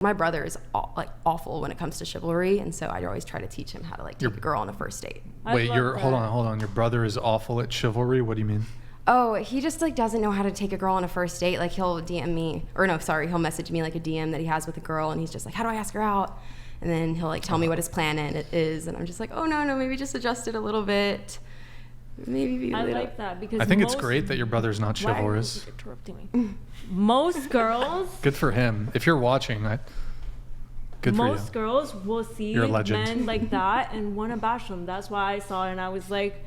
My brother is awful when it comes to chivalry, and so I always try to teach him how to take a girl on a first date. Wait, hold on. Your brother is awful at chivalry? What do you mean? Oh, he just doesn't know how to take a girl on a first date. He'll DM me, he'll message me a DM that he has with a girl, and he's just how do I ask her out? And then he'll tell me what his plan is, and I'm just oh no, maybe just adjust it a little bit. Maybe be I like that because I think it's great that your brother's not chivalrous. Why are you interrupting me? Most girls. Good for him. If you're watching, good for you. Most girls will see men like that and want to bash them. That's why I saw it and I was like,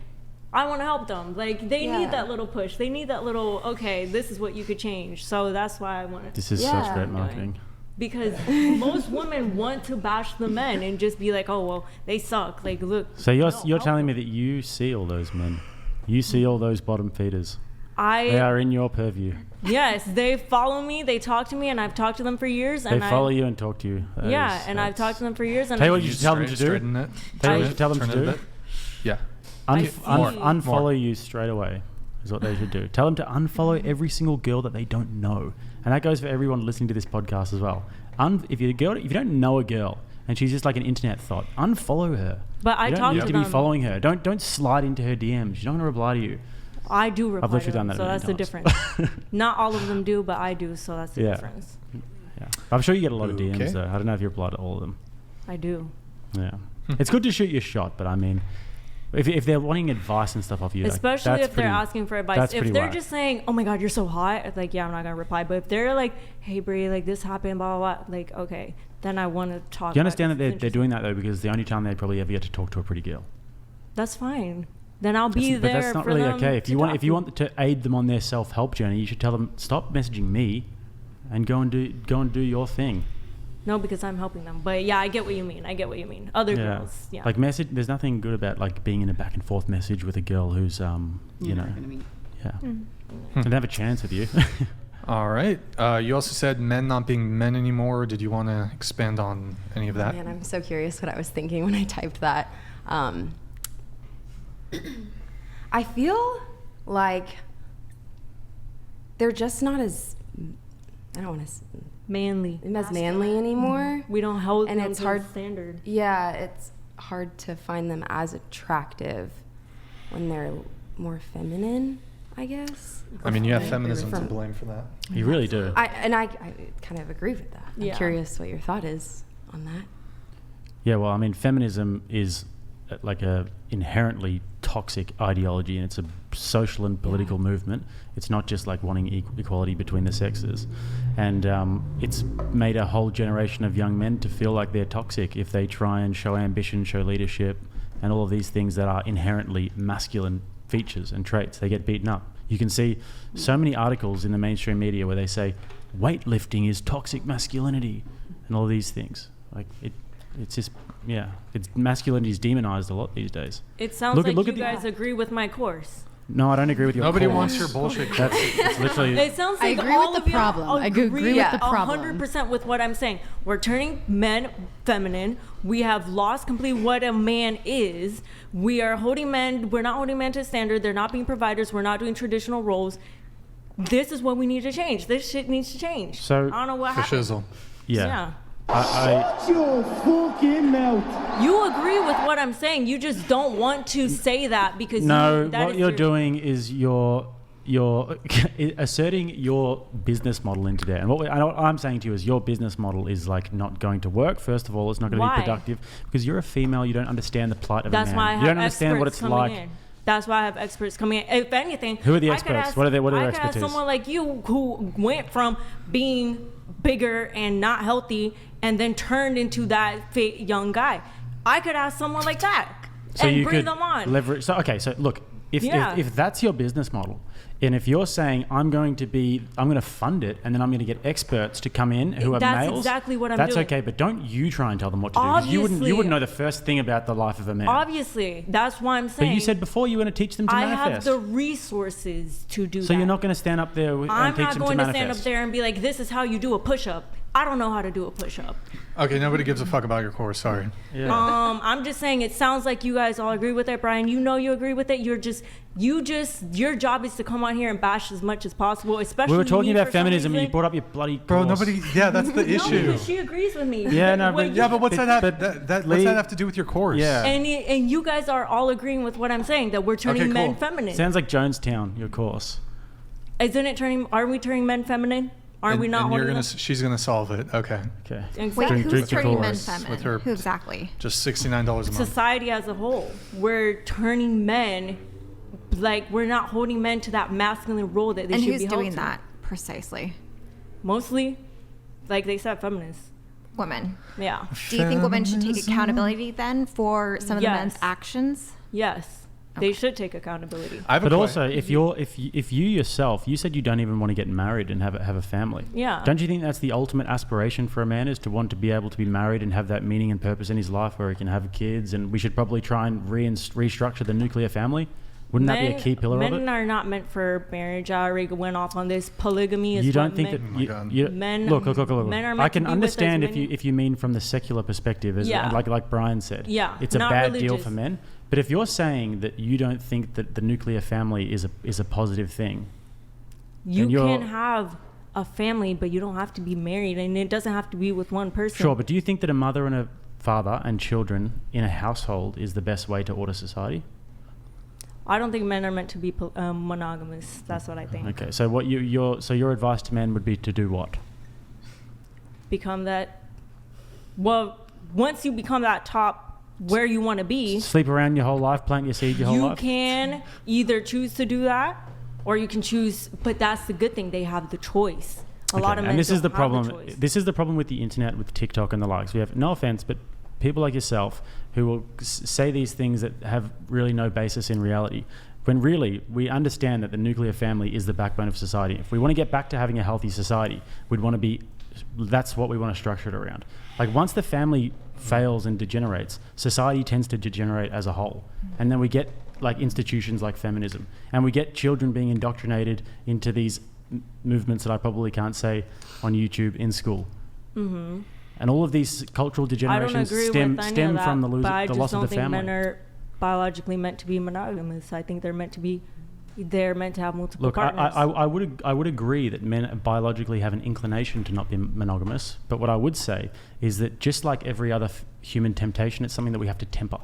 I want to help them. They need that little push. They need that little, okay, this is what you could change. So that's why I want to. This is such great marketing. Because most women want to bash the men and just be oh, well, they suck. Look. So you're telling me that you see all those men. You see all those bottom feeders. They are in your purview. Yes, they follow me, they talk to me, and I've talked to them for years. They follow you and talk to you. I've talked to them for years. And tell you what you should tell them to do. Tell you what you should tell them to do. Yeah. Unfollow you straight away is what they should do. Tell them to unfollow every single girl that they don't know. And that goes for everyone listening to this podcast as well. If you don't know a girl and she's just an internet thought, unfollow her. But I talk to them. You don't need to be following her. Don't slide into her DMs. She's not going to reply to you. I do reply. I've literally done that. So that's the difference. Not all of them do, but I do. So that's the difference. Yeah, I'm sure you get a lot of DMs though. I don't know if you reply to all of them. I do. Yeah, it's good to shoot your shot, but I mean, if they're wanting advice and stuff off you, especially if they're asking for advice. If they're just saying, "Oh my God, you're so hot," yeah, I'm not gonna reply. But if they're "Hey, Brie, this happened, blah blah blah," okay, then I want to talk. Do you understand that they're doing that though because the only time they probably ever get to talk to a pretty girl? That's fine. Then I'll be there. But that's not really okay. If you want to aid them on their self-help journey, you should tell them stop messaging me, and go and do your thing. No, because I'm helping them. But yeah, I get what you mean. Other girls, yeah. There's nothing good about being in a back and forth message with a girl who's and they have a chance with you. All right. You also said men not being men anymore. Did you want to expand on any of that? Man, I'm so curious what I was thinking when I typed that. I feel like they're just not as, I don't want to manly anymore. We don't hold and them it's to hard standard. Yeah, it's hard to find them as attractive when they're more feminine, I guess. I mean, you have feminism to blame for that. You really do. I kind of agree with that. I'm curious what your thought is on that. Yeah, well, I mean, feminism is a inherently toxic ideology, and it's a social and political movement. It's not just wanting equality between the sexes, and it's made a whole generation of young men to feel like they're toxic if they try and show ambition, show leadership, and all of these things that are inherently masculine features and traits. They get beaten up. You can see so many articles in the mainstream media where they say weightlifting is toxic masculinity and all these things. It's just, masculinity is demonized a lot these days. It sounds you guys agree with my course. No, I don't agree with your Nobody course. wants your bullshit. It's literally. It sounds like I agree with the problem. I agree with the problem. 100% with what I'm saying. We're turning men feminine. We have lost completely what a man is. We are holding men. We're not holding men to standard. They're not being providers. We're not doing traditional roles. This is what we need to change. This shit needs to change. So I don't know what happened. Shizzle. Yeah. Shut your fucking mouth. You agree with what I'm saying. You just don't want to say that because what you're doing is you're asserting your business model into there. And what I'm saying to you is your business model is not going to work. First of all, it's not going to be productive because you're a female. You don't understand the plight of a man. That's why I have you don't understand what it's like. In. That's why I have experts coming in. If anything, who are the experts? What are their expertise? I could ask someone like you who went from being bigger and not healthy and then turned into that fit young guy. I could ask someone like that and bring them on. Leverage. So look, if that's your business model, and if you're saying I'm going to fund it, and then I'm going to get experts to come in who are males. That's exactly what I'm doing. That's okay, but don't you try and tell them what to do. Obviously, you wouldn't know the first thing about the life of a man. Obviously, that's why I'm saying. But you said before you were going to teach them to manifest. I have the resources to do that. So you're not going to stand up there and teach them to manifest. I'm not going to stand up there and be like, this is how you do a push-up. I don't know how to do a push-up. Okay, nobody gives a fuck about your core. Sorry. Yeah. I'm just saying, it sounds like you guys all agree with it, Brian. You know you agree with it. Your job is to come on here and bash as much as possible, especially We were talking me about for some feminism and you reason. brought up your bloody Bro, course. nobody. Yeah, that's the No, issue. because she agrees with me. Yeah, no, When but- you- Yeah, but what's But- that but what's Lee- that have to do with your course? Yeah. and you guys are all agreeing with what I'm saying, that we're turning Okay, men cool. feminine. Sounds like Jonestown, your course. Isn't it turning? Are we turning men feminine? Aren't we not? And holding you're gonna. them? She's gonna solve it. Okay. Okay. Wait, Exactly. Drink who's the turning men chorus feminine? with her- Who exactly? Just $69 a month. Society as a whole, we're turning men, like we're not holding men to that masculine role that they And should who's be held doing to. that precisely? Mostly, like they said, feminists. Women. Yeah. Do you think women should take accountability then for some of the men's Yes. actions? Yes. They should take accountability. I have a But que- also, if you yourself, you said you don't even want to get married and have a family. Yeah. Don't you think that's the ultimate aspiration for a man, is to want to be able to be married and have that meaning and purpose in his life where he can have kids? And we should probably try and restructure the nuclear family. Wouldn't that be a key pillar of men it? are not meant for marriage. I already went off on this. Polygamy is You don't what think men, that Oh my God. you Men- look. men are I meant can to be with understand as if you many- if you mean from the secular perspective, as Yeah. like Brian said. Yeah, it's a not bad deal religious. for men. But if you're saying that you don't think that the nuclear family is a positive thing, you and you're- can have a family, but you don't have to be married, and it doesn't have to be with one person. sure. But do you think that a mother and a father and children in a household is the best way to order society? I don't think men are meant to be monogamous. That's what I think. Okay, so what your advice to men would be to do what? Become that. Well, once you become that top where you want to be, Sleep around your whole life, plant your seed your whole you life. can either choose to do that, or you can choose. But that's the good thing; they have the choice. A lot of men and this is the don't have problem. choice. This is the problem with the internet, with TikTok and the likes. We have no offense, but people like yourself who will say these things that have really no basis in reality, when really we understand that the nuclear family is the backbone of society. If we want to get back to having a healthy society, we'd want to be. That's what we want to structure it around. Like once the family fails and degenerates, society tends to degenerate as a whole, and then we get like institutions like feminism, and we get children being indoctrinated into these movements that I probably can't say on YouTube in school. Mm-hmm. And all of these cultural I don't degenerations agree stem with any of that, from the but I the just loss don't of the think family. men are biologically meant to be monogamous. I think they're meant to have multiple Look, partners. I would agree that men biologically have an inclination to not be monogamous. But what I would say is that just like every other human temptation, it's something that we have to temper.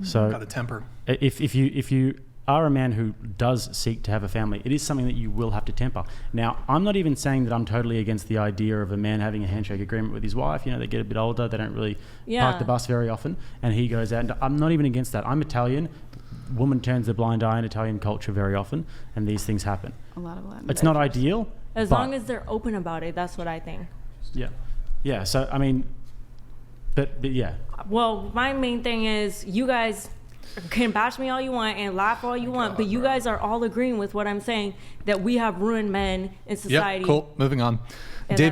So Got a temper. if you are a man who does seek to have a family, it is something that you will have to temper. Now, I'm not even saying that I'm totally against the idea of a man having a handshake agreement with his wife. You know, they get a bit older, they don't really park the bus very often, and he goes out. And I'm not even against that. I'm Italian. Woman turns a blind eye in Italian culture very often, and these things happen. A lot of Latin. It's not ideal. as but- long as they're open about it, that's what I think. Yeah. So I mean, but yeah. Well, my main thing is you guys can bash me all you want and laugh all you want, but you guys are all agreeing with what I'm saying, that we have ruined men in society. Yep, cool. Moving on. And David